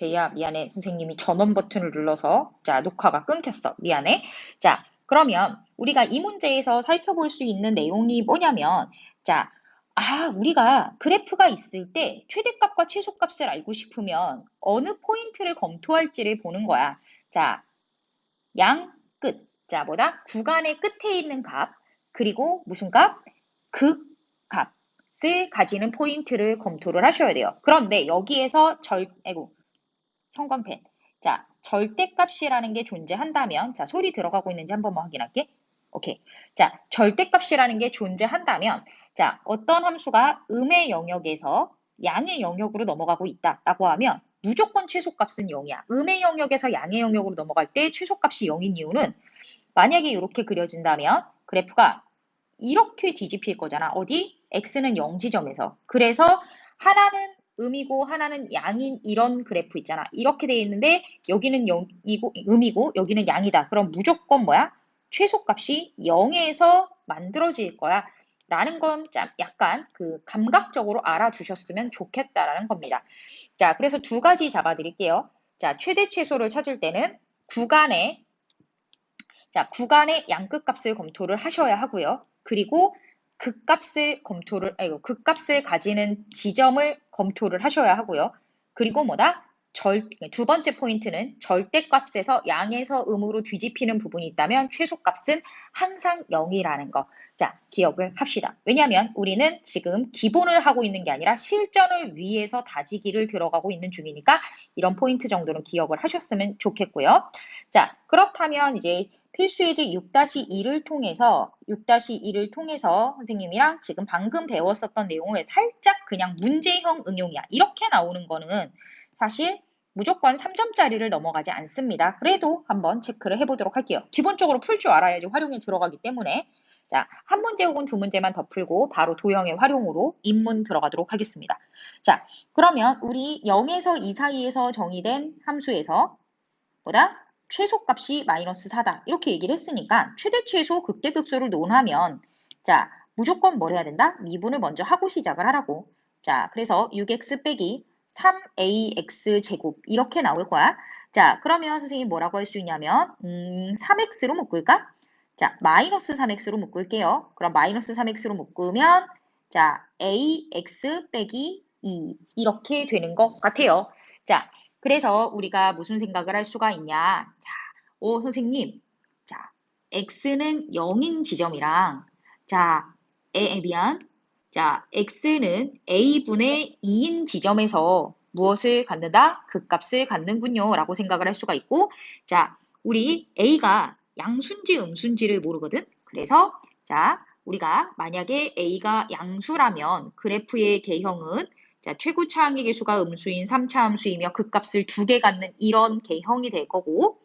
제이야, 미안해. 선생님이 전원 버튼을 눌러서, 자, 녹화가 끊겼어. 미안해. 자, 그러면 우리가 이 문제에서 살펴볼 수 있는 내용이 뭐냐면, 자, 우리가 그래프가 있을 때 최대값과 최소값을 알고 싶으면 어느 포인트를 검토할지를 보는 거야. 자, 양 끝. 자, 뭐다? 구간의 끝에 있는 값, 그리고 무슨 값? 극값을 가지는 포인트를 검토를 하셔야 돼요. 그런데 여기에서 형광펜. 자, 절대값이라는 게 존재한다면, 자, 소리 들어가고 있는지 한 번만 확인할게. 오케이. 자, 절대값이라는 게 존재한다면, 자, 어떤 함수가 음의 영역에서 양의 영역으로 넘어가고 있다라고 하면 무조건 최소값은 0이야. 음의 영역에서 양의 영역으로 넘어갈 때 최소값이 0인 이유는 만약에 이렇게 그려진다면 그래프가 이렇게 뒤집힐 거잖아. 어디? x는 0 지점에서. 그래서 하나는 음이고 하나는 양인 이런 그래프 있잖아. 이렇게 돼 있는데 여기는 음이고 여기는 양이다. 그럼 무조건 뭐야? 최소값이 0에서 만들어질 거야. 라는 건 약간 그 감각적으로 알아주셨으면 좋겠다라는 겁니다. 자, 그래서 두 가지 잡아드릴게요. 자, 최대 최소를 찾을 때는 구간의 양끝값을 검토를 하셔야 하고요. 그리고 극값을 가지는 지점을 검토를 하셔야 하고요. 그리고 뭐다? 두 번째 포인트는 절대값에서 양에서 음으로 뒤집히는 부분이 있다면 최소값은 항상 0이라는 거. 자, 기억을 합시다. 왜냐하면 우리는 지금 기본을 하고 있는 게 아니라 실전을 위해서 다지기를 들어가고 있는 중이니까 이런 포인트 정도는 기억을 하셨으면 좋겠고요. 자, 그렇다면 이제 필수예제 6-2를 통해서 선생님이랑 지금 방금 배웠었던 내용을 살짝 그냥 문제형 응용이야. 이렇게 나오는 거는 사실 무조건 3점짜리를 넘어가지 않습니다. 그래도 한번 체크를 해보도록 할게요. 기본적으로 풀 줄 알아야지 활용에 들어가기 때문에 자, 한 문제 혹은 두 문제만 더 풀고 바로 도형의 활용으로 입문 들어가도록 하겠습니다. 자, 그러면 우리 0에서 2 사이에서 정의된 함수에서 뭐다? 최소값이 마이너스 4다. 이렇게 얘기를 했으니까 최대 최소 극대극소를 논하면 자, 무조건 뭘 해야 된다? 미분을 먼저 하고 시작을 하라고. 자, 그래서 6x 빼기 3ax 제곱 이렇게 나올 거야. 자, 그러면 선생님이 뭐라고 할 수 있냐면 3x로 묶을까? 자, 마이너스 3x로 묶을게요. 그럼 마이너스 3x로 묶으면 자, ax 빼기 2 이렇게 되는 것 같아요. 자, 그래서 우리가 무슨 생각을 할 수가 있냐. 자, 선생님. 자, x는 0인 지점이랑 자, 자, x는 a분의 2인 지점에서 무엇을 갖는다? 극값을 갖는군요. 라고 생각을 할 수가 있고 자, 우리 a가 양수인지 음수인지를 모르거든. 그래서 자, 우리가 만약에 a가 양수라면 그래프의 개형은 자, 최고 차항의 개수가 음수인 3차 함수이며 극값을 2개 갖는 이런 개형이 될 거고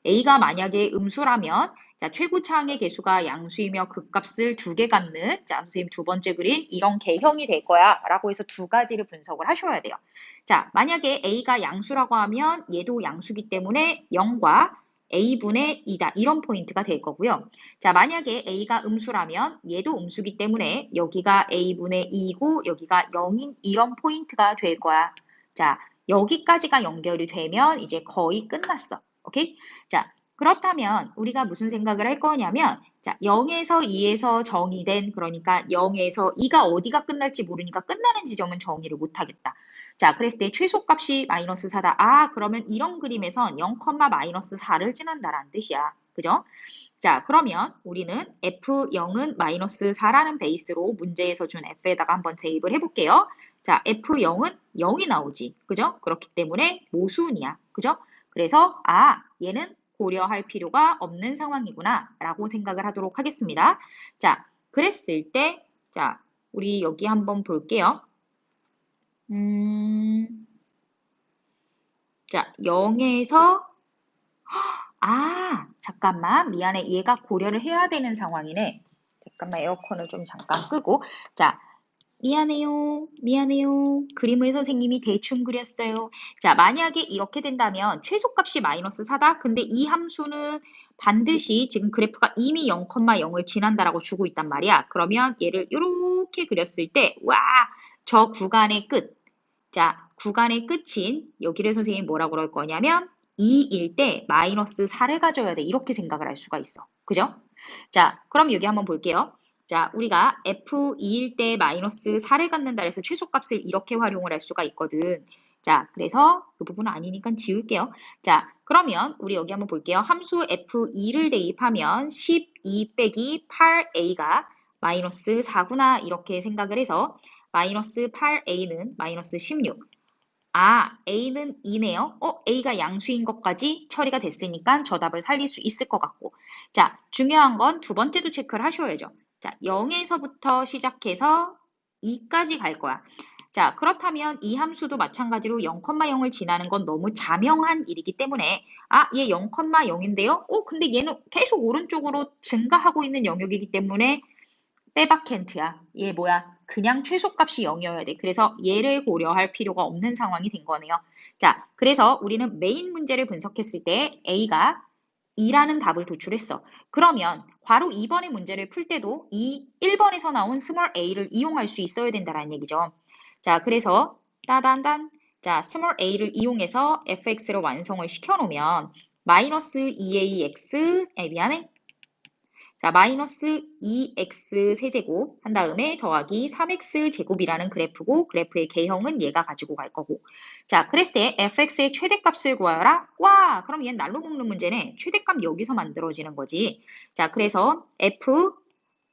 a가 만약에 음수라면 자, 최고 차항의 개수가 양수이며 극값을 2개 갖는 자, 선생님 두 번째 그린 이런 개형이 될 거야 라고 해서 두 가지를 분석을 하셔야 돼요. 자, 만약에 a가 양수라고 하면 얘도 양수기 때문에 0과 a분의 2다. 이런 포인트가 될 거고요. 자, 만약에 a가 음수라면 얘도 음수기 때문에 여기가 a분의 2이고 여기가 0인 이런 포인트가 될 거야. 자, 여기까지가 연결이 되면 이제 거의 끝났어. 오케이? 자, 그렇다면 우리가 무슨 생각을 할 거냐면 자, 0에서 2에서 정의된 그러니까 0에서 2가 어디가 끝날지 모르니까 끝나는 지점은 정의를 못하겠다. 자, 그랬을 때 최소값이 마이너스 4다. 그러면 이런 그림에선 0, 마이너스 4를 지난다라는 뜻이야. 그죠? 자, 그러면 우리는 F0은 마이너스 4라는 베이스로 문제에서 준 F에다가 한번 대입을 해볼게요. 자, F0은 0이 나오지. 그죠? 그렇기 때문에 모순이야. 그죠? 그래서 얘는 고려할 필요가 없는 상황이구나 라고 생각을 하도록 하겠습니다. 자, 그랬을 때 자, 우리 여기 한번 볼게요. 자, 0에서 잠깐만 미안해. 얘가 고려를 해야 되는 상황이네. 잠깐만 에어컨을 좀 잠깐 끄고 자, 미안해요. 그림을 선생님이 대충 그렸어요. 자, 만약에 이렇게 된다면 최소값이 마이너스 4다. 근데 이 함수는 반드시 지금 그래프가 이미 0,0을 지난다라고 주고 있단 말이야. 그러면 얘를 이렇게 그렸을 때 와, 저 구간의 끝. 자, 구간의 끝인 여기를 선생님이 뭐라고 그럴 거냐면 2일 때 마이너스 4를 가져야 돼. 이렇게 생각을 할 수가 있어. 그죠? 자, 그럼 여기 한번 볼게요. 자, 우리가 F2일 때 마이너스 4를 갖는다 해서 최소값을 이렇게 활용을 할 수가 있거든. 자, 그래서 그 부분은 아니니까 지울게요. 자, 그러면 우리 여기 한번 볼게요. 함수 F2를 대입하면 12 빼기 8A가 마이너스 4구나 이렇게 생각을 해서 마이너스 8A는 마이너스 16. 아, A는 2네요. A가 양수인 것까지 처리가 됐으니까 저 답을 살릴 수 있을 것 같고. 자, 중요한 건 두 번째도 체크를 하셔야죠. 자, 0에서부터 시작해서 2까지 갈 거야. 자, 그렇다면 이 함수도 마찬가지로 0,0을 지나는 건 너무 자명한 일이기 때문에 아, 얘 0,0인데요? 근데 얘는 계속 오른쪽으로 증가하고 있는 영역이기 때문에 빼박캔트야. 얘 뭐야? 그냥 최소값이 0이어야 돼. 그래서 얘를 고려할 필요가 없는 상황이 된 거네요. 자, 그래서 우리는 메인 문제를 분석했을 때 A가 2라는 답을 도출했어. 그러면 괄호 2번의 문제를 풀 때도 이 1번에서 나온 small a를 이용할 수 있어야 된다는 얘기죠. 자, 그래서 따단단 자, small a를 이용해서 fx를 완성을 시켜놓으면 마이너스 2ax 미안해. 자, 마이너스 2x 세제곱 한 다음에 더하기 3x 제곱이라는 그래프고 그래프의 개형은 얘가 가지고 갈 거고. 자, 그랬을 때 fx의 최대값을 구하라. 와, 그럼 얘는 날로 먹는 문제네. 최대값 여기서 만들어지는 거지. 자, 그래서 f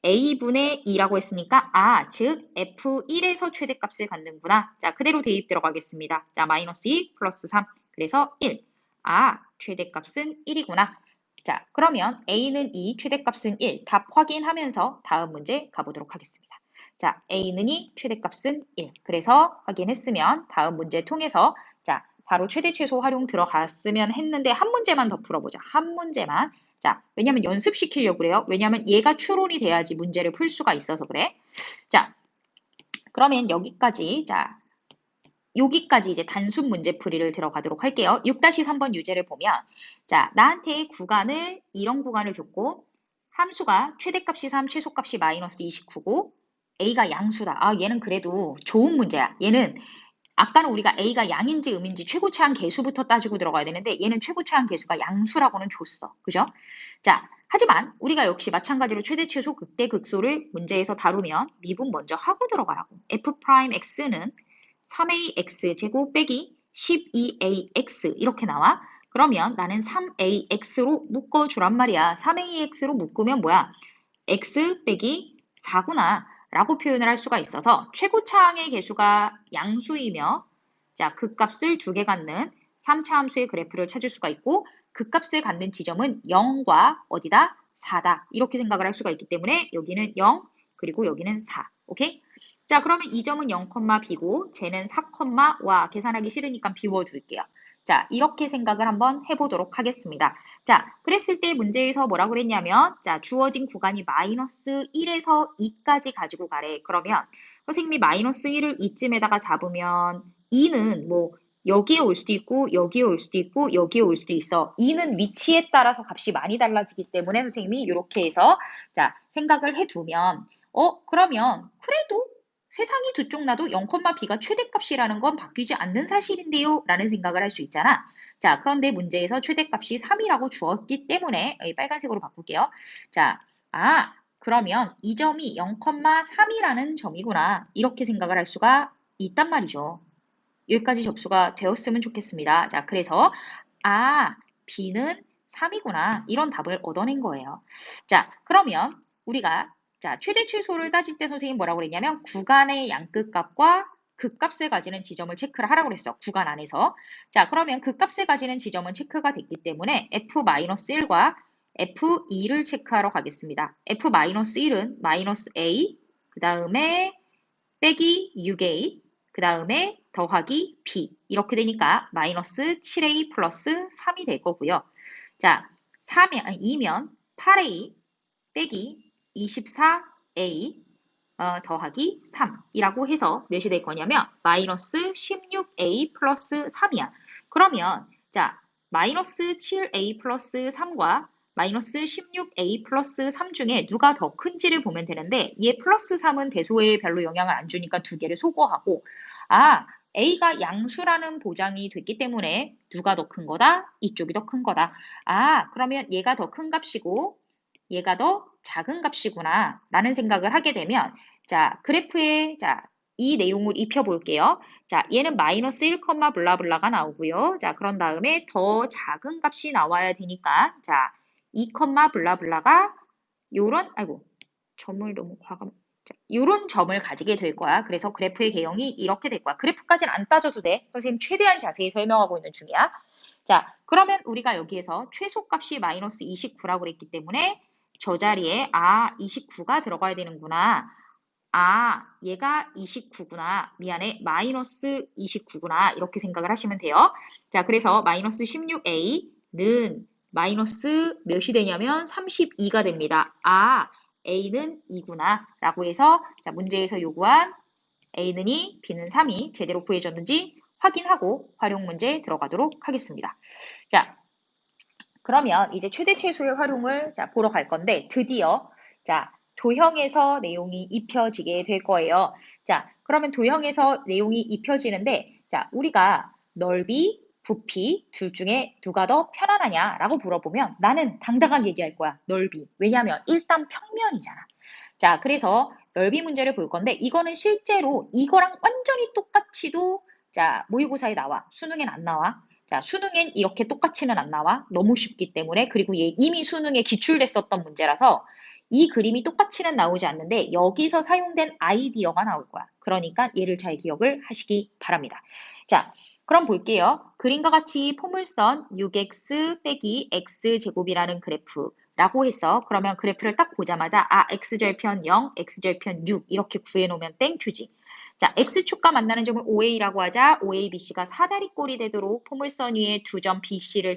a분의 2라고 했으니까 즉 f1에서 최대값을 갖는구나. 자, 그대로 대입 들어가겠습니다. 자, 마이너스 2 플러스 3. 그래서 1. 최대값은 1이구나. 자, 그러면 A는 2, 최대값은 1. 답 확인하면서 다음 문제 가보도록 하겠습니다. 자, A는 2, 최대값은 1. 그래서 확인했으면 다음 문제 통해서 자, 바로 최대 최소 활용 들어갔으면 했는데 한 문제만 더 풀어보자. 한 문제만. 자, 왜냐면 연습시키려고 그래요. 왜냐면 얘가 추론이 돼야지 문제를 풀 수가 있어서 그래. 자, 그러면 여기까지 여기까지 이제 단순 문제풀이를 들어가도록 할게요. 6-3번 유제를 보면 자, 나한테 구간을 이런 구간을 줬고 함수가 최대값이 3, 최소값이 마이너스 29고 A가 양수다. 얘는 그래도 좋은 문제야. 얘는 아까는 우리가 A가 양인지 음인지 최고차항 계수부터 따지고 들어가야 되는데 얘는 최고차항 계수가 양수라고는 줬어. 그죠? 자, 하지만 우리가 역시 마찬가지로 최대 최소 극대 극소를 문제에서 다루면 미분 먼저 하고 들어가라고. F'X는 3ax 제곱 빼기 12ax 이렇게 나와. 그러면 나는 3ax로 묶어주란 말이야. 3ax로 묶으면 뭐야? x 빼기 4구나 라고 표현을 할 수가 있어서 최고차항의 개수가 양수이며 자, 극값을 2개 갖는 3차 함수의 그래프를 찾을 수가 있고 극값을 갖는 지점은 0과 어디다? 4다. 이렇게 생각을 할 수가 있기 때문에 여기는 0 그리고 여기는 4. 오케이? 자, 그러면 이 점은 0, b고 쟤는 4, 와 계산하기 싫으니까 비워줄게요. 자, 이렇게 생각을 한번 해보도록 하겠습니다. 자, 그랬을 때 문제에서 뭐라고 그랬냐면 자, 주어진 구간이 마이너스 1에서 2까지 가지고 가래. 그러면 선생님이 마이너스 1을 이쯤에다가 잡으면 2는 뭐 여기에 올 수도 있고 여기에 올 수도 있고 여기에 올 수도 있어. 2는 위치에 따라서 값이 많이 달라지기 때문에 선생님이 이렇게 해서 자, 생각을 해두면 그러면 그래도 세상이 두 쪽 나도 0, b가 최대값이라는 건 바뀌지 않는 사실인데요 라는 생각을 할 수 있잖아. 자, 그런데 문제에서 최대값이 3이라고 주었기 때문에 빨간색으로 바꿀게요. 자, 그러면 이 점이 0,3이라는 점이구나. 이렇게 생각을 할 수가 있단 말이죠. 여기까지 접수가 되었으면 좋겠습니다. 자, 그래서 B는 3이구나. 이런 답을 얻어낸 거예요. 자, 그러면 우리가 자, 최대 최소를 따질 때 선생님이 뭐라고 그랬냐면 구간의 양끝값과 극값을 가지는 지점을 체크를 하라고 그랬어. 구간 안에서. 자, 그러면 극값을 가지는 지점은 체크가 됐기 때문에 F-1과 F2를 체크하러 가겠습니다. F-1은 마이너스 A, 그 다음에 빼기 6A, 그 다음에 더하기 B. 이렇게 되니까 마이너스 7A 플러스 3이 될 거고요. 자, 2면 8A 빼기 24A 더하기 3이라고 해서 몇이 될 거냐면 마이너스 16A 플러스 3이야. 그러면 자 마이너스 7A 플러스 3과 마이너스 16A 플러스 3 중에 누가 더 큰지를 보면 되는데 얘 플러스 3은 대소에 별로 영향을 안 주니까 두 개를 소거하고 A가 양수라는 보장이 됐기 때문에 누가 더 큰 거다? 이쪽이 더 큰 거다. 아, 그러면 얘가 더 큰 값이고 얘가 더 작은 값이구나 라는 생각을 하게 되면 자, 그래프에 이 내용을 입혀볼게요. 자, 얘는 마이너스 1, 블라블라가 나오고요. 자, 그런 다음에 더 작은 값이 나와야 되니까 자, 2, 블라블라가 요런 점을 너무 요런 점을 가지게 될 거야. 그래서 그래프의 개형이 이렇게 될 거야. 그래프까지는 안 따져도 돼. 선생님 최대한 자세히 설명하고 있는 중이야. 자, 그러면 우리가 여기에서 최소값이 마이너스 29라고 그랬기 때문에 저 자리에 29가 들어가야 되는구나. 얘가 29구나. 미안해. 마이너스 29구나. 이렇게 생각을 하시면 돼요. 자, 그래서 마이너스 16a는 마이너스 몇이 되냐면 32가 됩니다. A는 2구나. 라고 해서 자, 문제에서 요구한 A는 2, B는 3이 제대로 구해졌는지 확인하고 활용 문제 들어가도록 하겠습니다. 자, 그러면 이제 최대 최소의 활용을 보러 갈 건데 드디어 도형에서 내용이 입혀지게 될 거예요. 자, 그러면 도형에서 내용이 입혀지는데 우리가 넓이, 부피 둘 중에 누가 더 편안하냐라고 물어보면 나는 당당하게 얘기할 거야. 넓이. 왜냐하면 일단 평면이잖아. 자, 그래서 넓이 문제를 볼 건데 이거는 실제로 이거랑 완전히 똑같이도 모의고사에 나와. 수능엔 안 나와. 자, 수능엔 이렇게 똑같이는 안 나와. 너무 쉽기 때문에. 그리고 얘 이미 수능에 기출됐었던 문제라서 이 그림이 똑같이는 나오지 않는데 여기서 사용된 아이디어가 나올 거야. 그러니까 얘를 잘 기억을 하시기 바랍니다. 자, 그럼 볼게요. 그림과 같이 포물선 6x 빼기 x제곱이라는 그래프라고 해서 그러면 그래프를 딱 보자마자 x절편 0, x절편 6 이렇게 구해놓으면 땡큐지. 자, x축과 만나는 점을 OA라고 하자. OABC가 사다리꼴이 되도록 포물선 위에 두 점 BC를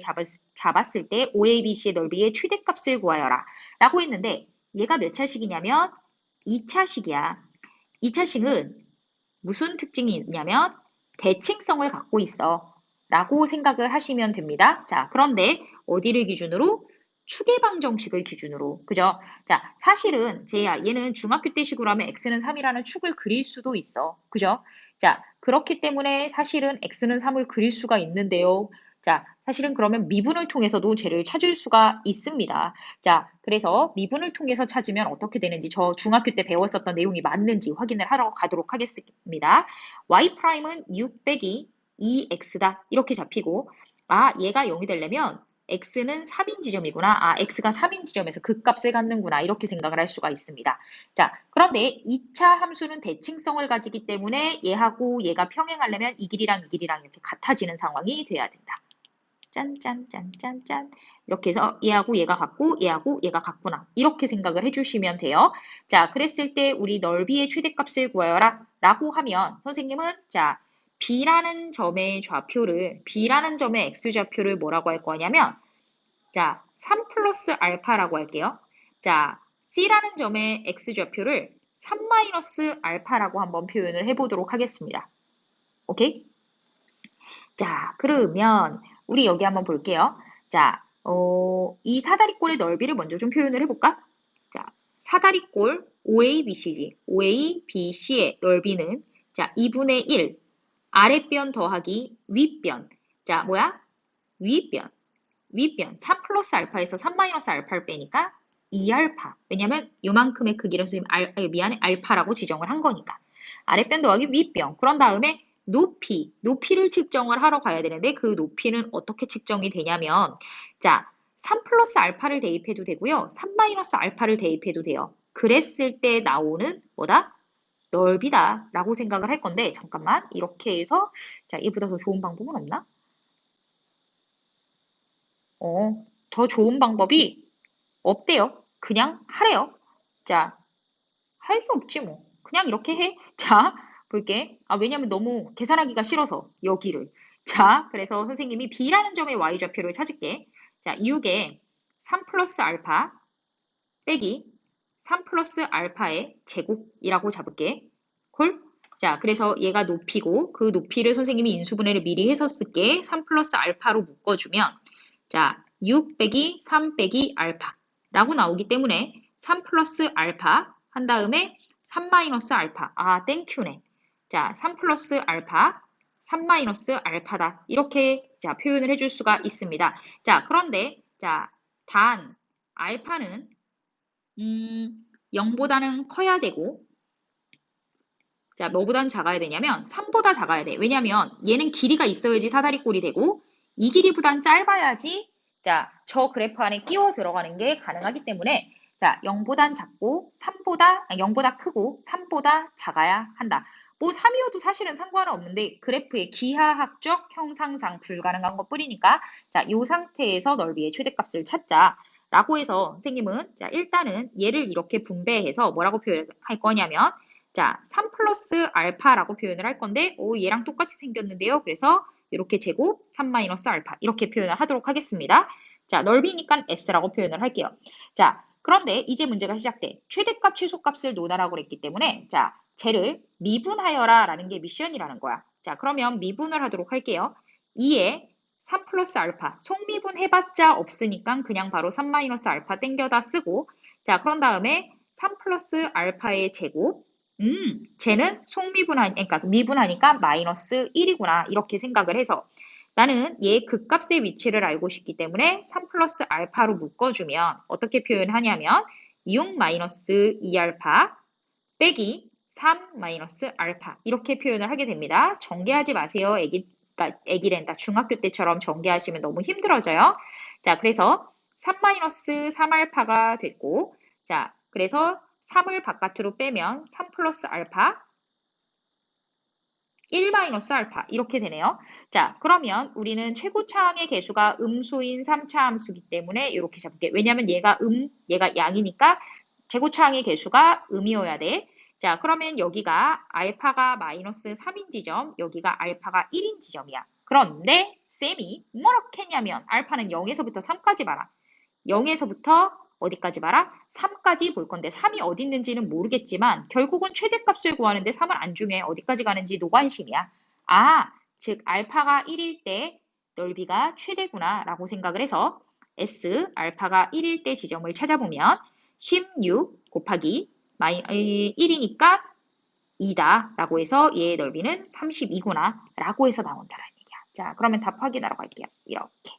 잡았을 때 OABC의 넓이의 최대값을 구하여라 라고 했는데 얘가 몇 차식이냐면 2차식이야. 2차식은 무슨 특징이 있냐면 대칭성을 갖고 있어 라고 생각을 하시면 됩니다. 자, 그런데 어디를 기준으로? 축의방정식을 기준으로. 그죠? 자, 사실은 얘는 중학교 때 식으로 하면 x는 3이라는 축을 그릴 수도 있어. 그죠? 자, 그렇기 때문에 사실은 x는 3을 그릴 수가 있는데요. 자, 사실은 그러면 미분을 통해서도 쟤를 찾을 수가 있습니다. 자, 그래서 미분을 통해서 찾으면 어떻게 되는지 저 중학교 때 배웠었던 내용이 맞는지 확인을 하러 가도록 하겠습니다. y'은 6 빼기 2x다. 이렇게 잡히고 얘가 0이 되려면 x는 3인 지점이구나. x가 3인 지점에서 그 값을 갖는구나. 이렇게 생각을 할 수가 있습니다. 자, 그런데 2차 함수는 대칭성을 가지기 때문에 얘하고 얘가 평행하려면 이 길이랑 이 길이랑 이렇게 같아지는 상황이 돼야 된다. 짠짠짠짠짠 이렇게 해서 얘하고 얘가 같고 얘하고 얘가 같구나 이렇게 생각을 해주시면 돼요. 자, 그랬을 때 우리 넓이의 최대값을 구하여라 라고 하면 선생님은 B라는 점의 좌표를 B라는 점의 X좌표를 뭐라고 할 거냐면 3 플러스 알파라고 할게요. 자, C라는 점의 X좌표를 3 마이너스 알파라고 한번 표현을 해보도록 하겠습니다. 오케이? 자, 그러면 우리 여기 한번 볼게요. 자, 이 사다리꼴의 넓이를 먼저 좀 표현을 해볼까? 자, 사다리꼴 OABC지. OABC의 넓이는 2분의 1 아랫변 더하기 윗변. 자, 뭐야? 윗변. 3 플러스 알파에서 3 마이너스 알파를 빼니까 2알파. 왜냐면 요만큼의 크기를 선생님 알파라고 지정을 한 거니까. 아랫변 더하기 윗변. 그런 다음에 높이를 측정을 하러 가야 되는데 그 높이는 어떻게 측정이 되냐면 3 플러스 알파를 대입해도 되고요. 3 마이너스 알파를 대입해도 돼요. 그랬을 때 나오는 뭐다? 넓이다 라고 생각을 할 건데 잠깐만 이렇게 해서 얘보다 더 좋은 방법은 없나? 더 좋은 방법이 없대요. 그냥 하래요. 자, 할 수 없지 뭐. 그냥 이렇게 해. 자, 볼게. 왜냐면 너무 계산하기가 싫어서 여기를. 자, 그래서 선생님이 B라는 점의 Y좌표를 찾을게. 자, 6에 3 플러스 알파 빼기 3 플러스 알파의 제곱이라고 잡을게. 콜? 자, 그래서 얘가 높이고 그 높이를 선생님이 인수분해를 미리 해서 쓸게. 3 플러스 알파로 묶어주면 6 빼기 3 빼기 알파라고 나오기 때문에 3 플러스 알파 한 다음에 3 마이너스 알파. 땡큐네. 자, 3 플러스 알파 3-알파다. 이렇게 자, 표현을 해줄 수가 있습니다. 자, 그런데 자, 단 알파는 0보다는 커야 되고 자, 뭐보다는 작아야 되냐면 3보다 작아야 돼. 왜냐면 얘는 길이가 있어야지 사다리꼴이 되고 이 길이보단 짧아야지 자, 저 그래프 안에 끼워 들어가는 게 가능하기 때문에 자, 0보단 작고 0보다 크고 3보다 작아야 한다. 뭐 3이어도 사실은 상관은 없는데 그래프의 기하학적 형상상 불가능한 것 뿐이니까 자, 이 상태에서 넓이의 최대값을 찾자라고 해서 선생님은 자, 일단은 얘를 이렇게 분배해서 뭐라고 표현할 거냐면 자, 3 플러스 알파라고 표현을 할 건데 얘랑 똑같이 생겼는데요. 그래서 이렇게 제곱 3 마이너스 알파 이렇게 표현을 하도록 하겠습니다. 자, 넓이니까 S라고 표현을 할게요. 자, 그런데 이제 문제가 시작돼. 최대값, 최소값을 논하라고 그랬기 때문에 자, 쟤를 미분하여라 라는 게 미션이라는 거야. 자, 그러면 미분을 하도록 할게요. 2에 3 플러스 알파 속미분 해봤자 없으니까 그냥 바로 3 마이너스 알파 땡겨다 쓰고 자, 그런 다음에 3 플러스 알파의 제곱 쟤는 그러니까 미분하니까 마이너스 1이구나. 이렇게 생각을 해서 나는 얘 극값의 위치를 알고 싶기 때문에 3 플러스 알파로 묶어주면 어떻게 표현하냐면 6 마이너스 2알파 빼기 3 마이너스 알파 이렇게 표현을 하게 됩니다. 전개하지 마세요. 애기랜다. 중학교 때처럼 전개하시면 너무 힘들어져요. 자, 그래서 3 마이너스 3알파가 됐고 자, 그래서 3을 바깥으로 빼면 3 플러스 알파 1 마이너스 알파 이렇게 되네요. 자, 그러면 우리는 최고차항의 개수가 음수인 3차 함수이기 때문에 이렇게 잡을게. 왜냐면 얘가 양이니까 최고차항의 개수가 음이어야 돼. 자, 그러면 여기가 알파가 마이너스 3인 지점, 여기가 알파가 1인 지점이야. 그런데 쌤이 뭐라고 했냐면 알파는 0에서부터 3까지 봐라. 0에서부터 어디까지 봐라? 3까지 볼 건데 3이 어디 있는지는 모르겠지만 결국은 최대값을 구하는데 3은 안 중요해. 어디까지 가는지 노관심이야. 아, 즉 알파가 1일 때 넓이가 최대구나 라고 생각을 해서 S 알파가 1일 때 지점을 찾아보면 16 곱하기 1이니까 2다 라고 해서 얘의 넓이는 32구나 라고 해서 나온다라는 얘기야. 자, 그러면 답 확인하러 갈게요. 이렇게.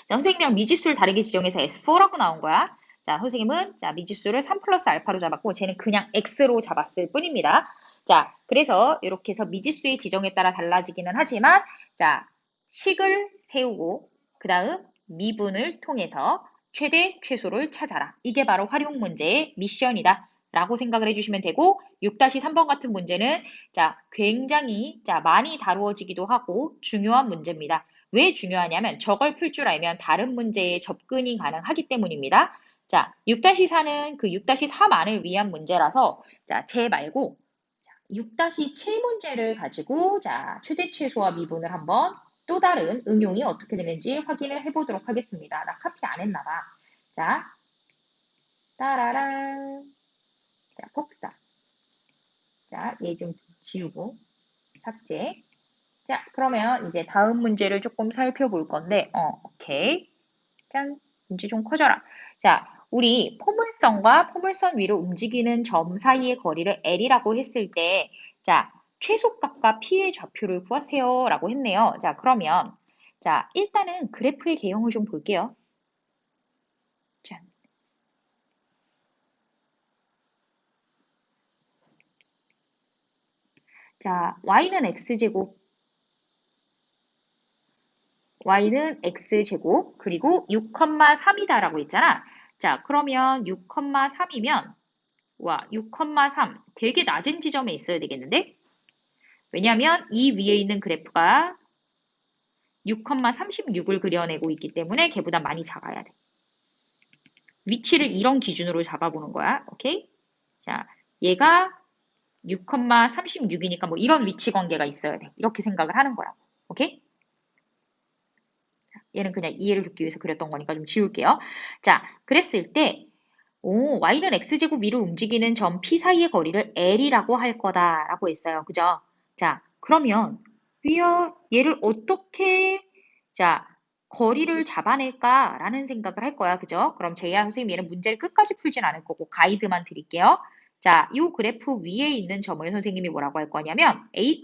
자, 선생님이랑 미지수를 다르게 지정해서 S4라고 나온 거야. 자, 선생님은 자, 미지수를 3 플러스 알파로 잡았고 쟤는 그냥 X로 잡았을 뿐입니다. 자, 그래서 이렇게 해서 미지수의 지정에 따라 달라지기는 하지만 자, 식을 세우고 그 다음 미분을 통해서 최대, 최소를 찾아라. 이게 바로 활용 문제의 미션이다. 라고 생각을 해주시면 되고 6-3번 같은 문제는 자, 굉장히 자, 많이 다루어지기도 하고 중요한 문제입니다. 왜 중요하냐면 저걸 풀 줄 알면 다른 문제에 접근이 가능하기 때문입니다. 자, 6-4는 그 6-4만을 위한 문제라서 자, 쟤 말고 6-7 문제를 가지고 자, 최대 최소와 미분을 한번 또 다른 응용이 어떻게 되는지 확인을 해보도록 하겠습니다. 나 카피 안 했나 봐. 자, 따라란. 자, 복사. 자, 얘 좀 지우고 삭제. 자, 그러면 이제 다음 문제를 조금 살펴볼 건데, 오케이. 짠, 문제 좀 커져라. 자, 우리 포물선과 포물선 위로 움직이는 점 사이의 거리를 L이라고 했을 때, 자, 최소값과 P의 좌표를 구하세요. 라고 했네요. 자, 그러면, 자, 일단은 그래프의 개형을 좀 볼게요. 짠. 자, Y는 X제곱, Y는 X제곱, 그리고 6,3이다라고 했잖아. 자, 그러면 6,3이면, 와, 6,3 되게 낮은 지점에 있어야 되겠는데? 왜냐하면 이 위에 있는 그래프가 6,36을 그려내고 있기 때문에 걔보다 많이 작아야 돼. 위치를 이런 기준으로 잡아보는 거야. 오케이? 자, 얘가 6,36이니까 뭐 이런 위치 관계가 있어야 돼. 이렇게 생각을 하는 거야. 오케이? 얘는 그냥 이해를 돕기 위해서 그렸던 거니까 좀 지울게요. 자, 그랬을 때 y는 x제곱 위로 움직이는 점 P 사이의 거리를 L이라고 할 거다라고 했어요. 그죠? 자, 그러면 얘를 어떻게 자, 거리를 잡아낼까라는 생각을 할 거야. 그죠? 그럼 제이야 선생님 얘는 문제를 끝까지 풀진 않을 거고 가이드만 드릴게요. 자, 이 그래프 위에 있는 점을 선생님이 뭐라고 할 거냐면 a,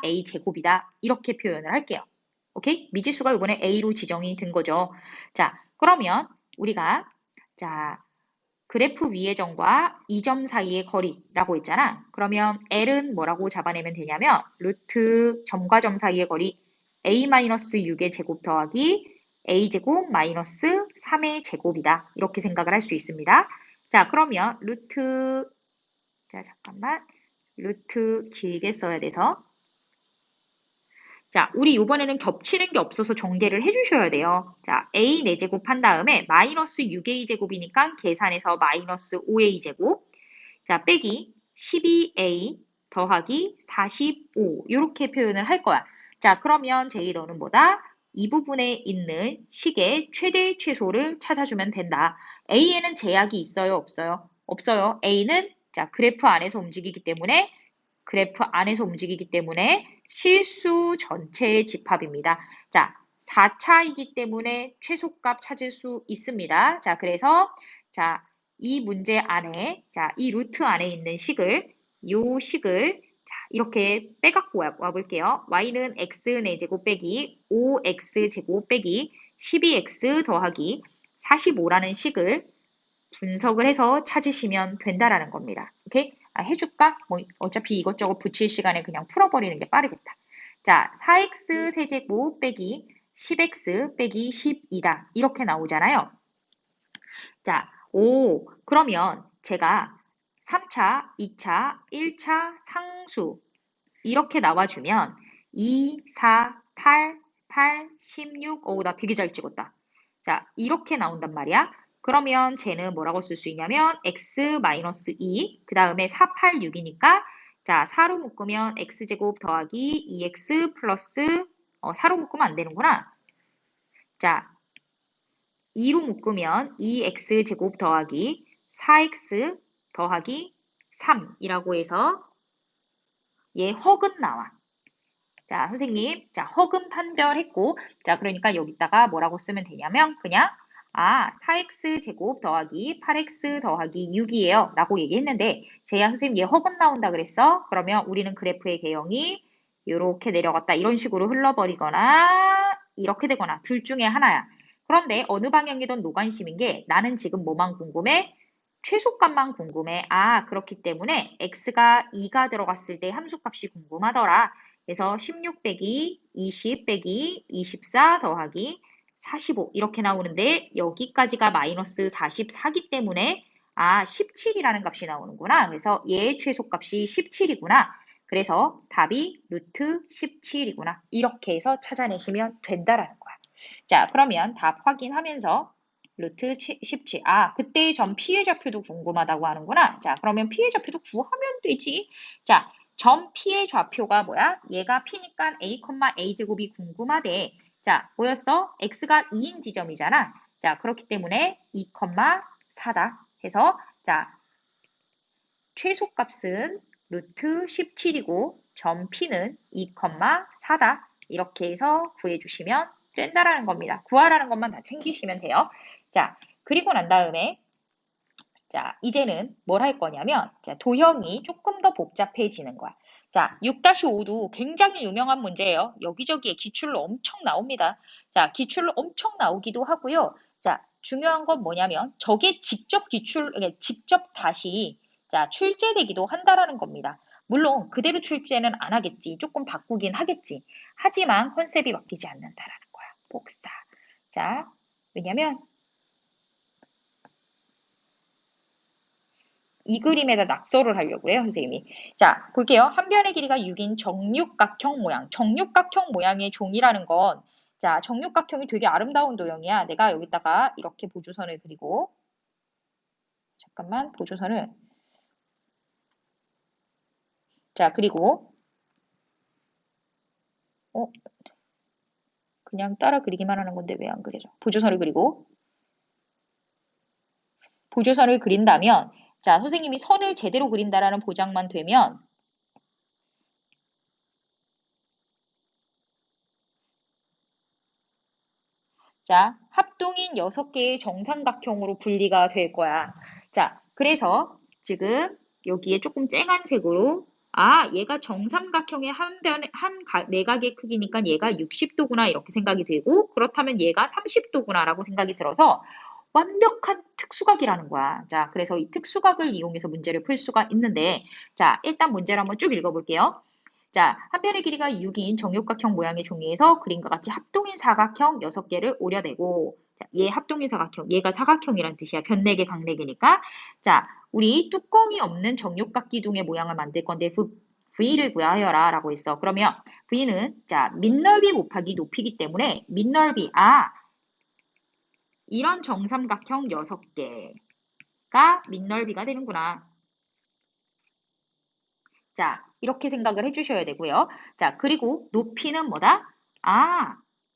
a 제곱이다. 이렇게 표현을 할게요. 오케이? 미지수가 이번에 a로 지정이 된 거죠. 자, 그러면 우리가 자, 그래프 위의 점과 이 점 사이의 거리라고 했잖아. 그러면 L은 뭐라고 잡아내면 되냐면 루트 점과 점 사이의 거리 a-6의 제곱 더하기 a제곱 마이너스 3의 제곱이다. 이렇게 생각을 할 수 있습니다. 자, 그러면 루트 자, 잠깐만. 루트 길게 써야 돼서 자, 우리 이번에는 겹치는 게 없어서 전개를 해주셔야 돼요. 자, a 4제곱 한 다음에 마이너스 6a제곱이니까 계산해서 마이너스 5a제곱. 자, 빼기 12a 더하기 45 이렇게 표현을 할 거야. 자, 그러면 제이 너는 뭐다? 이 부분에 있는 식의 최대 최소를 찾아주면 된다. a에는 제약이 있어요? 없어요? 없어요. a는 자, 그래프 안에서 움직이기 때문에 실수 전체의 집합입니다. 자, 4차이기 때문에 최소값 찾을 수 있습니다. 자, 그래서 자, 이 문제 안에 이 루트 안에 있는 식을 자, 이렇게 빼갖고 와볼게요. y는 x 4제곱 빼기 5x제곱 빼기 12x 더하기 45라는 식을 분석을 해서 찾으시면 된다라는 겁니다. 오케이? 해줄까? 뭐 어차피 이것저것 붙일 시간에 그냥 풀어버리는 게 빠르겠다. 자, 4x 세제곱 빼기 10x 빼기 12다. 이렇게 나오잖아요. 자, 그러면 제가 3차, 2차, 1차 상수 이렇게 나와주면 2, 4, 8, 16, 나 되게 잘 찍었다. 자, 이렇게 나온단 말이야. 그러면 쟤는 뭐라고 쓸 수 있냐면 x-2, 그 다음에 4, 8, 6이니까 자, 4로 묶으면 x제곱 더하기 2x 플러스 4로 묶으면 안 되는구나. 자, 2로 묶으면 2x제곱 더하기 4x 더하기 3이라고 해서 얘 허근 나와. 자, 선생님, 자, 허근 판별했고, 자, 그러니까 여기다가 뭐라고 쓰면 되냐면, 그냥, 4x 제곱 더하기 8x 더하기 6이에요. 라고 얘기했는데, 제야 선생님, 얘 허근 나온다 그랬어? 그러면 우리는 그래프의 개형이 이렇게 내려갔다. 이런 식으로 흘러버리거나, 이렇게 되거나, 둘 중에 하나야. 그런데 어느 방향이든 노관심인 게, 나는 지금 뭐만 궁금해? 최소값만 궁금해. 그렇기 때문에 x가 2가 들어갔을 때 함수값이 궁금하더라. 그래서 16 빼기 20 빼기 24 더하기 45 이렇게 나오는데 여기까지가 마이너스 44기 때문에 17이라는 값이 나오는구나. 그래서 얘의 최소값이 17이구나. 그래서 답이 루트 17이구나. 이렇게 해서 찾아내시면 된다라는 거야. 자, 그러면 답 확인하면서 루트 17. 그때의 점 P의 좌표도 궁금하다고 하는구나. 자, 그러면 P의 좌표도 구하면 되지. 자, 점 P의 좌표가 뭐야? 얘가 P니까 a, a제곱이 궁금하대. 자, 뭐였어? x가 2인 지점이잖아. 자, 그렇기 때문에 2, 4다 해서 자, 최소값은 루트 17이고 점 P는 2, 4다. 이렇게 해서 구해주시면 된다라는 겁니다. 구하라는 것만 다 챙기시면 돼요. 자, 그리고 난 다음에 자, 이제는 뭘 할 거냐면 자, 도형이 조금 더 복잡해지는 거야. 자, 6-5도 굉장히 유명한 문제예요. 여기저기에 기출로 엄청 나옵니다. 자, 기출로 엄청 나오기도 하고요. 자, 중요한 건 뭐냐면 저게 직접 다시 자, 출제되기도 한다라는 겁니다. 물론 그대로 출제는 안 하겠지. 조금 바꾸긴 하겠지. 하지만 컨셉이 바뀌지 않는다라는 거야. 복사. 자, 왜냐면 이 그림에다 낙서를 하려고 해요, 선생님이. 자, 볼게요. 한 변의 길이가 6인 정육각형 모양. 정육각형 모양의 종이라는 건, 자, 정육각형이 되게 아름다운 도형이야. 내가 여기다가 이렇게 보조선을 그리고, 잠깐만, 보조선을. 자, 그리고, 그냥 따라 그리기만 하는 건데 왜 안 그려져? 보조선을 그리고, 보조선을 그린다면, 자, 선생님이 선을 제대로 그린다라는 보장만 되면, 자, 합동인 6개의 정삼각형으로 분리가 될 거야. 자, 그래서 지금 여기에 조금 쨍한 색으로 얘가 정삼각형의 내각의 크기니까 얘가 60도구나 이렇게 생각이 되고 그렇다면 얘가 30도구나 라고 생각이 들어서 완벽한 특수각이라는 거야. 자, 그래서 이 특수각을 이용해서 문제를 풀 수가 있는데 자, 일단 문제를 한번 쭉 읽어볼게요. 자, 한 변의 길이가 6인 정육각형 모양의 종이에서 그림과 같이 합동인 사각형 6개를 오려내고 자, 얘 합동인 사각형, 얘가 사각형이란 뜻이야. 변 4개, 각 4개니까. 자, 우리 뚜껑이 없는 정육각 기둥의 모양을 만들 건데 V를 구하여라 라고 했어. 그러면 V는 자, 밑넓이 곱하기 높이기 때문에 밑넓이 이런 정삼각형 6개가 밑넓이가 되는구나. 자, 이렇게 생각을 해주셔야 되고요. 자, 그리고 높이는 뭐다?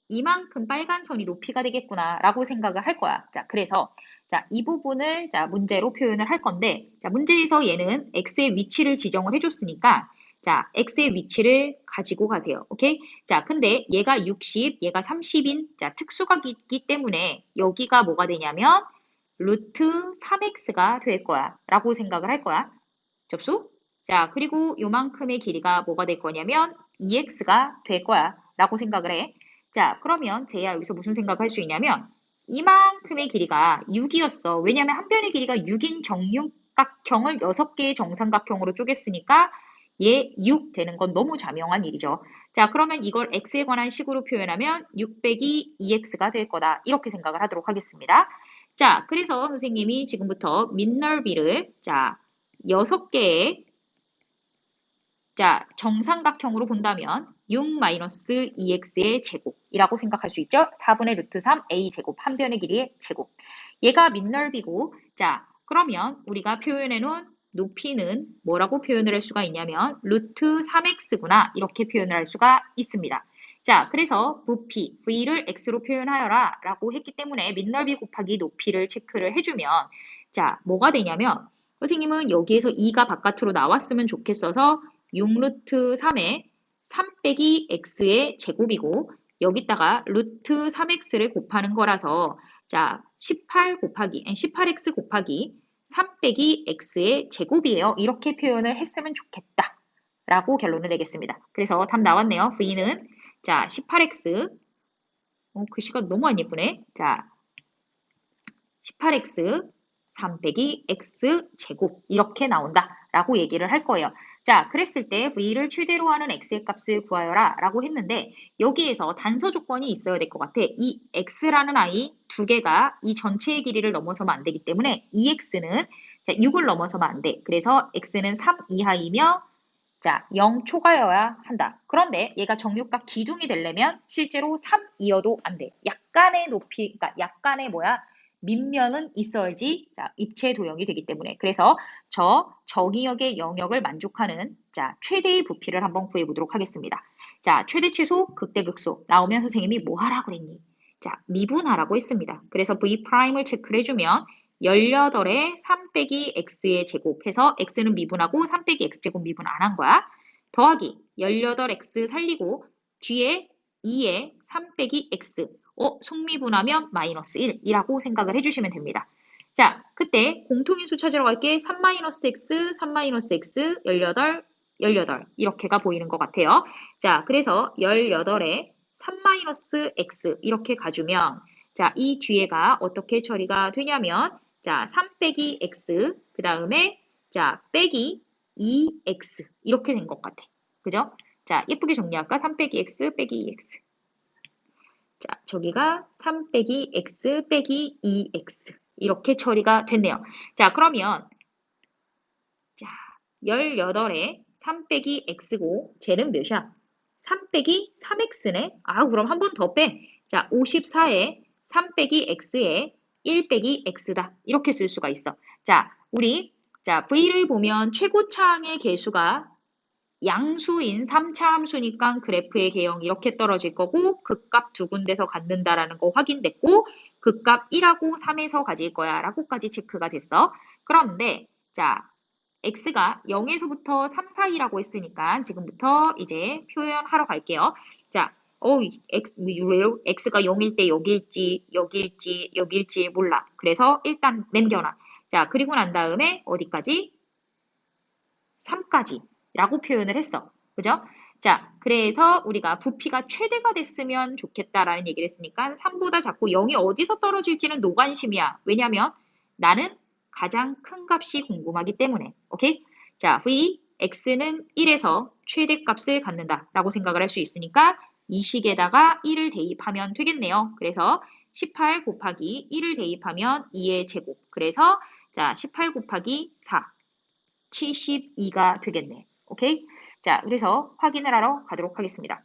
이만큼 빨간 선이 높이가 되겠구나 라고 생각을 할 거야. 자, 그래서 자, 이 부분을 자, 문제로 표현을 할 건데 자, 문제에서 얘는 x의 위치를 지정을 해줬으니까 자, x의 위치를 가지고 가세요. 오케이? 자, 근데 얘가 60, 얘가 30인 자, 특수각이 있기 때문에 여기가 뭐가 되냐면 루트 3x가 될 거야 라고 생각을 할 거야. 접수? 자, 그리고 요만큼의 길이가 뭐가 될 거냐면 2x가 될 거야 라고 생각을 해. 자, 그러면 쟤야 여기서 무슨 생각을 할 수 있냐면 이만큼의 길이가 6이었어. 왜냐면 한 변의 길이가 6인 정육각형을 6개의 정삼각형으로 쪼갰으니까 얘 6 되는 건 너무 자명한 일이죠. 자, 그러면 이걸 x에 관한 식으로 표현하면 6 빼기 2x가 될 거다. 이렇게 생각을 하도록 하겠습니다. 자, 그래서 선생님이 지금부터 밑넓이를 자, 6개의 자, 정삼각형으로 본다면 6-2x의 제곱이라고 생각할 수 있죠? 4분의 루트 3 a 제곱, 한 변의 길이의 제곱. 얘가 밑넓이고 자, 그러면 우리가 표현해 놓은 높이는 뭐라고 표현을 할 수가 있냐면 루트 3x구나 이렇게 표현을 할 수가 있습니다. 자, 그래서 부피, v를 x로 표현하여라 라고 했기 때문에 밑넓이 곱하기 높이를 체크를 해주면 자, 뭐가 되냐면 선생님은 여기에서 2가 바깥으로 나왔으면 좋겠어서 6루트 3에 3 빼기 x의 제곱이고 여기다가 루트 3x를 곱하는 거라서 자 18x 곱하기 3 빼기 x의 제곱이에요. 이렇게 표현을 했으면 좋겠다. 라고 결론을 내겠습니다. 그래서 답 나왔네요. V는 자 18x 글씨가 너무 안 예쁘네. 자 18x 3 빼기 x 제곱 이렇게 나온다 라고 얘기를 할 거예요. 자, 그랬을 때 v를 최대로 하는 x의 값을 구하여라 라고 했는데 여기에서 단서 조건이 있어야 될 것 같아. 이 x라는 i 두 개가 이 전체의 길이를 넘어서면 안 되기 때문에 2x는 자, 6을 넘어서면 안 돼. 그래서 x는 3 이하이며 자, 0 초과여야 한다. 그런데 얘가 정육각 기둥이 되려면 실제로 3이어도 안 돼. 약간의 높이, 그러니까 약간의 밑면은 있어야지 자, 입체 도형이 되기 때문에 그래서 저 정의역의 영역을 만족하는 자, 최대의 부피를 한번 구해보도록 하겠습니다. 자, 최대 최소 극대극소 나오면 선생님이 뭐 하라고 그랬니? 자, 미분하라고 했습니다. 그래서 V'을 체크를 해주면 18에 3 빼기 x의 제곱 해서 x는 미분하고 3 빼기 x제곱 미분 안 한 거야. 더하기 18x 살리고 뒤에 2에 3 빼기 x 속미분하면 마이너스 1이라고 생각을 해주시면 됩니다. 자, 그때 공통인수 찾으러 갈게 3-x, 3-x, 18, 18 이렇게가 보이는 것 같아요. 자, 그래서 18에 3-x 이렇게 가주면 자, 이 뒤에가 어떻게 처리가 되냐면 자, 3 빼기 x 그 다음에 자, 빼기 2x 이렇게 된 것 같아. 그죠? 자, 예쁘게 정리할까? 3 빼기 x 빼기 2x 자, 저기가 3 빼기 x 빼기 2x 이렇게 처리가 됐네요. 자, 그러면 자 18에 3 빼기 x고 쟤는 몇이야? 3 빼기 3x네. 그럼 한 번 더 빼. 자, 54에 3 빼기 x에 1 빼기 x다. 이렇게 쓸 수가 있어. 자, 우리 자 V를 보면 최고차항의 개수가 양수인 3차 함수니까 그래프의 개형이 이렇게 떨어질 거고 극값 두 군데서 갖는다라는 거 확인됐고 극값 1하고 3에서 가질 거야 라고까지 체크가 됐어. 그런데 자 x가 0에서부터 3 사이라고 했으니까 지금부터 이제 표현하러 갈게요. 자, x가 0일 때 여기일지 몰라. 그래서 일단 남겨놔. 자, 그리고 난 다음에 어디까지? 3까지 라고 표현을 했어. 그죠? 자, 그래서 우리가 부피가 최대가 됐으면 좋겠다라는 얘기를 했으니까 3보다 작고 0이 어디서 떨어질지는 노관심이야. 왜냐면 나는 가장 큰 값이 궁금하기 때문에. 오케이? 자, v x는 1에서 최대값을 갖는다라고 생각을 할 수 있으니까 이 식에다가 1을 대입하면 되겠네요. 그래서 18 곱하기 1을 대입하면 2의 제곱. 그래서 자, 18 곱하기 4, 72가 되겠네. 오케이? 자, 그래서 확인을 하러 가도록 하겠습니다.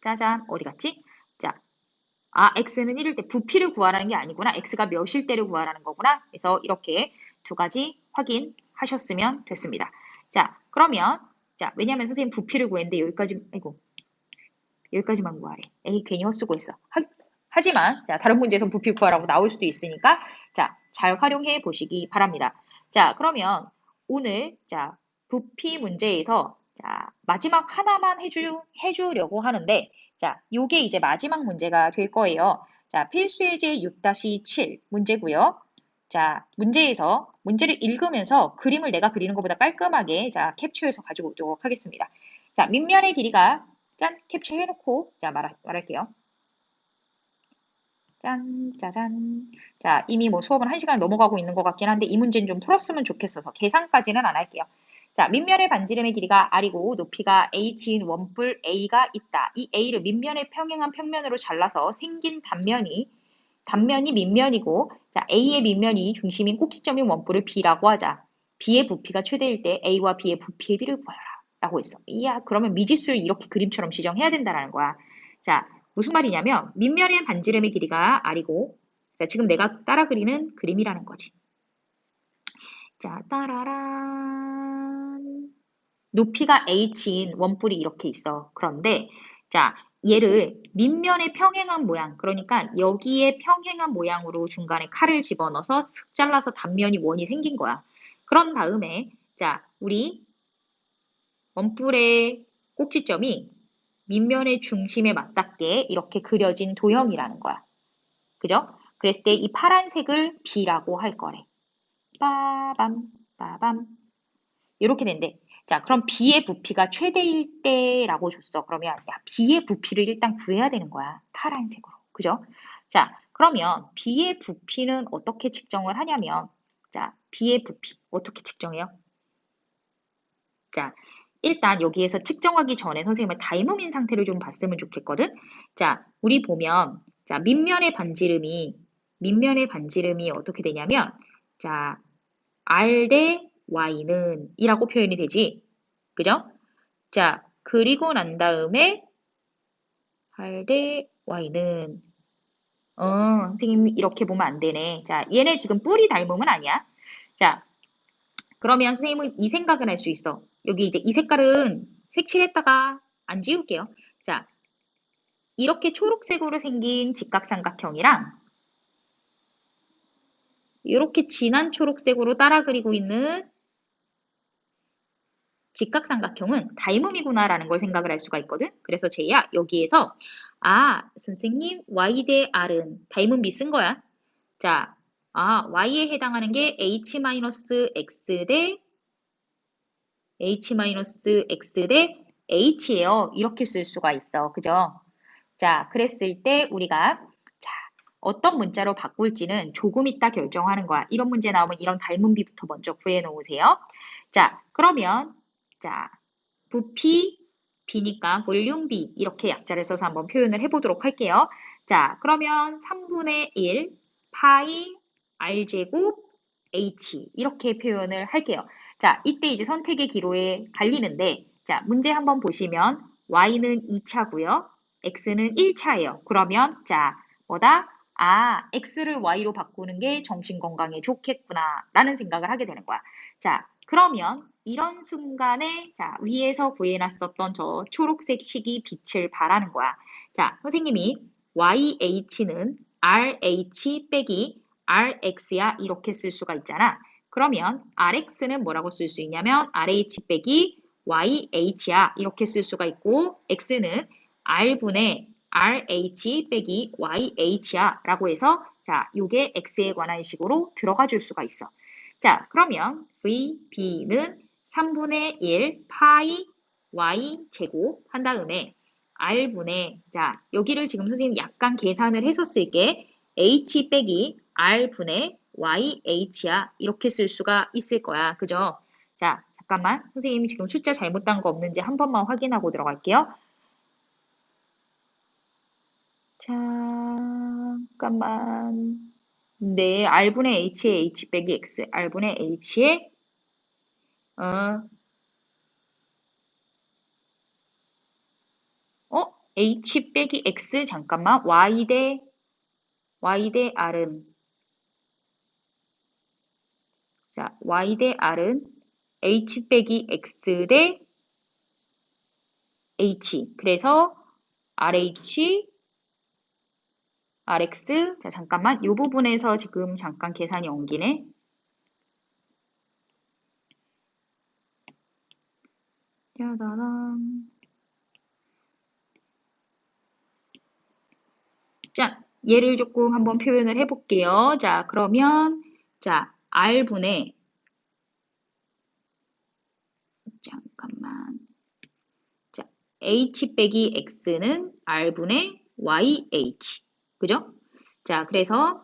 짜잔, 어디 갔지? 자, x는 1일 때 부피를 구하라는 게 아니구나. x가 몇일 때를 구하라는 거구나. 그래서 이렇게 두 가지 확인하셨으면 됐습니다. 자, 그러면 자, 왜냐면 선생님 부피를 구했는데 여기까지만 구하래. 에이, 괜히 헛쓰고 있어. 하지만 자, 다른 문제에서 부피 구하라고 나올 수도 있으니까 자, 잘 활용해 보시기 바랍니다. 자, 그러면 오늘 자, 부피 문제에서 자, 마지막 하나만 해주려고 하는데 자, 요게 이제 마지막 문제가 될 거예요. 자, 필수예제 6-7 문제고요. 자, 문제에서 문제를 읽으면서 그림을 내가 그리는 것보다 깔끔하게 자, 캡처해서 가지고 오도록 하겠습니다. 자, 밑면의 길이가 짠 캡처해놓고 자, 말할게요. 짠, 짜잔. 자, 이미 뭐 수업은 1시간 넘어가고 있는 것 같긴 한데 이 문제는 좀 풀었으면 좋겠어서 계산까지는 안 할게요. 자, 밑면의 반지름의 길이가 r이고 높이가 h인 원뿔 a가 있다. 이 a를 밑면에 평행한 평면으로 잘라서 생긴 단면이 밑면이고 자, a의 밑면이 중심인 꼭지점인 원뿔을 b라고 하자. b의 부피가 최대일 때 a와 b의 부피의 비를 구하라. 라고 했어. 이야, 그러면 미지수를 이렇게 그림처럼 지정해야 된다는 거야. 자, 무슨 말이냐면 밑면의 반지름의 길이가 r이고 자, 지금 내가 따라 그리는 그림이라는 거지. 자, 따라란. 높이가 h인 원뿔이 이렇게 있어. 그런데 자, 얘를 밑면에 평행한 모양, 그러니까 여기에 평행한 모양으로 중간에 칼을 집어넣어서 슥 잘라서 단면이 원이 생긴 거야. 그런 다음에 자, 우리 원뿔의 꼭지점이 밑면의 중심에 맞닿게 이렇게 그려진 도형이라는 거야. 그죠? 그랬을 때 이 파란색을 B라고 할 거래. 빠밤, 빠밤. 이렇게 된대. 자, 그럼 B의 부피가 최대일 때라고 줬어. 그러면 야, B의 부피를 일단 구해야 되는 거야. 파란색으로. 그죠? 자, 그러면 B의 부피는 어떻게 측정을 하냐면 자, B의 부피 어떻게 측정해요? 자, 일단 여기에서 측정하기 전에 선생님은 닮음인 상태를 좀 봤으면 좋겠거든. 자, 우리 보면 자, 밑면의 반지름이 어떻게 되냐면 자, R 대 Y는 이라고 표현이 되지. 그죠? 자, 그리고 난 다음에 R 대 Y는 선생님 이렇게 보면 안 되네. 자, 얘네 지금 뿔이 닮음은 아니야. 자, 그러면 선생님은 이 생각을 할 수 있어. 여기 이제 이 색깔은 색칠했다가 안 지울게요. 자, 이렇게 초록색으로 생긴 직각삼각형이랑 이렇게 진한 초록색으로 따라 그리고 있는 직각삼각형은 닮음이구나라는 걸 생각을 할 수가 있거든. 그래서 제이야 여기에서 선생님 y 대 r은 닮음 B 쓴 거야. 자, y에 해당하는 게 h-x 대 h-x 대 h예요. 이렇게 쓸 수가 있어. 그죠? 자, 그랬을 때 우리가 자, 어떤 문자로 바꿀지는 조금 이따 결정하는 거야. 이런 문제 나오면 이런 닮은 비부터 먼저 구해 놓으세요. 자, 그러면 자, 부피 B니까 볼륨 B 이렇게 약자를 써서 한번 표현을 해보도록 할게요. 자, 그러면 3분의 1 파이 R제곱 H 이렇게 표현을 할게요. 자, 이때 이제 선택의 기로에 갈리는데 자, 문제 한번 보시면 Y는 2차고요. X는 1차예요. 그러면 자, 뭐다? X를 Y로 바꾸는 게 정신건강에 좋겠구나 라는 생각을 하게 되는 거야. 자, 그러면 이런 순간에 자, 위에서 구해놨었던 저 초록색 식이 빛을 발하는 거야. 자, 선생님이 YH는 RH 빼기 RX야 이렇게 쓸 수가 있잖아. 그러면 RX는 뭐라고 쓸 수 있냐면 RH 빼기 YH야 이렇게 쓸 수가 있고 X는 R분의 RH 빼기 YH야 라고 해서 자, 요게 X에 관한 식으로 들어가 줄 수가 있어. 자, 그러면 V, B는 3분의 1 파이 y 제곱 한 다음에 r분의 자 여기를 지금 선생님 약간 계산을 해서 쓸게. h 빼기 r분의 yh야. 이렇게 쓸 수가 있을 거야. 그죠? 자 잠깐만 선생님이 지금 숫자 잘못 딴 거 없는지 한 번만 확인하고 들어갈게요. 잠깐만. 네, r분의 h에 h 빼기 x, r분의 h에 어, h 빼기 x 잠깐만 y 대 r은 자 y 대 r은 h 빼기 x 대 h 그래서 rh rx 자 잠깐만 이 부분에서 지금 잠깐 계산이 엉기네. 짜다란. 자, 얘를 조금 한번 표현을 해볼게요. 자, 그러면 자, r분의 잠깐만. 자, h 빼기 x는 r분의 yh. 그죠? 자, 그래서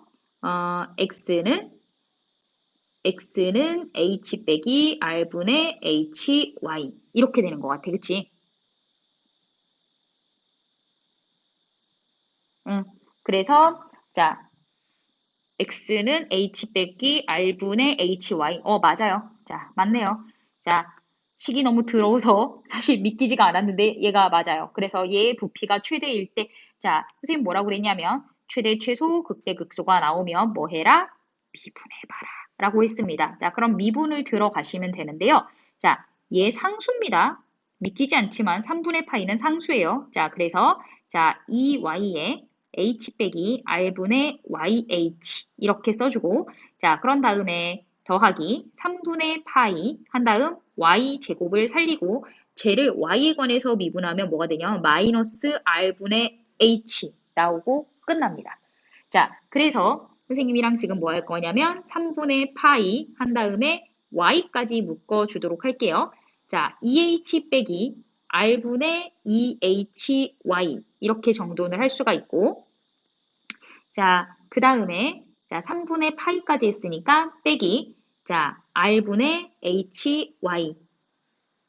x는 h 빼기 r분의 hy 이렇게 되는 것 같아. 그치? 응. 그래서 자, x는 h 빼기 r분의 hy. 맞아요. 자, 맞네요. 자, 식이 너무 더러워서 사실 믿기지가 않았는데 얘가 맞아요. 그래서 얘의 부피가 최대일 때, 자, 선생님 뭐라고 그랬냐면 최대, 최소, 극대, 극소가 나오면 뭐 해라? 미분해봐라. 라고 했습니다. 자, 그럼 미분을 들어가시면 되는데요. 자, 얘 상수입니다. 믿기지 않지만 3분의 파이는 상수예요. 자, 그래서 자, 이 y에 h 빼기 r분의 yh 이렇게 써주고 자 그런 다음에 더하기 3분의 파이 한 다음 y 제곱을 살리고 쟤를 y에 관해서 미분하면 뭐가 되냐면 마이너스 r분의 h 나오고 끝납니다. 자 그래서 선생님이랑 지금 뭐 할 거냐면 3분의 파이 한 다음에 y까지 묶어주도록 할게요. 자 2h 빼기 r분의 2hy 이렇게 정돈을 할 수가 있고 자, 그 다음에 자 3분의 파이까지 했으니까 빼기 자 r분의 hy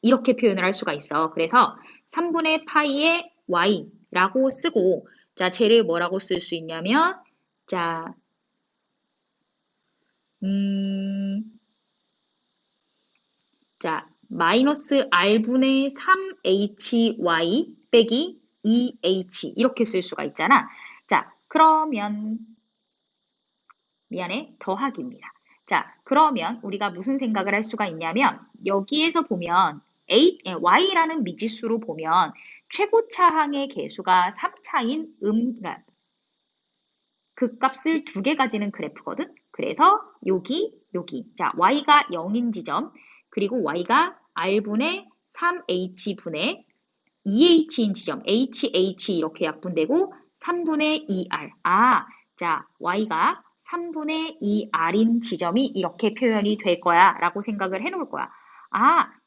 이렇게 표현을 할 수가 있어. 그래서 3분의 파이의 y라고 쓰고 자 쟤를 뭐라고 쓸 수 있냐면 자 자 마이너스 r분의 3hy 빼기 2h 이렇게 쓸 수가 있잖아. 자 그러면 미안해 더하기입니다. 자 그러면 우리가 무슨 생각을 할 수가 있냐면 여기에서 보면 y라는 미지수로 보면 최고차항의 개수가 3차인 그러니까 극값을 두 개 가지는 그래프거든. 그래서 여기 자 y가 0인 지점 그리고 y가 r분의 3h분의 2h인 지점 hh 이렇게 약분되고 3분의 2r 자 y가 3분의 2r인 지점이 이렇게 표현이 될 거야 라고 생각을 해 놓을 거야.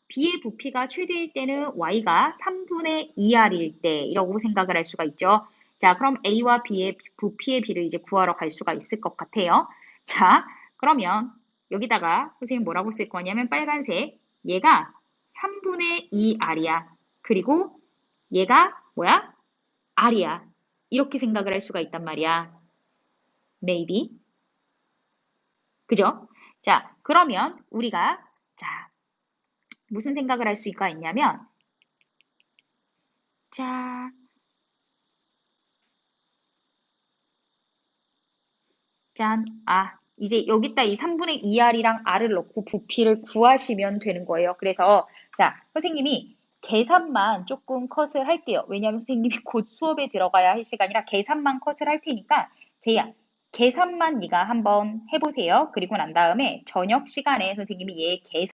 b의 부피가 최대일 때는 y가 3분의 2r일 때 이라고 생각을 할 수가 있죠. 자 그럼 a와 b의 부피의 비를 이제 구하러 갈 수가 있을 것 같아요. 자 그러면 여기다가 선생님 뭐라고 쓸 거냐면 빨간색 얘가 3분의 2r이야. 그리고 얘가 뭐야? r이야. 이렇게 생각을 할 수가 있단 말이야. maybe. 그죠? 자, 그러면 우리가 자 무슨 생각을 할 수가 있냐면 자 짠, 이제 여기다 이 3분의 2r이랑 r을 넣고 부피를 구하시면 되는 거예요. 그래서 자, 선생님이 계산만 조금 컷을 할게요. 왜냐하면 선생님이 곧 수업에 들어가야 할 시간이라 계산만 컷을 할 테니까 제이야, 계산만 네가 한번 해보세요. 그리고 난 다음에 저녁 시간에 선생님이 얘 계산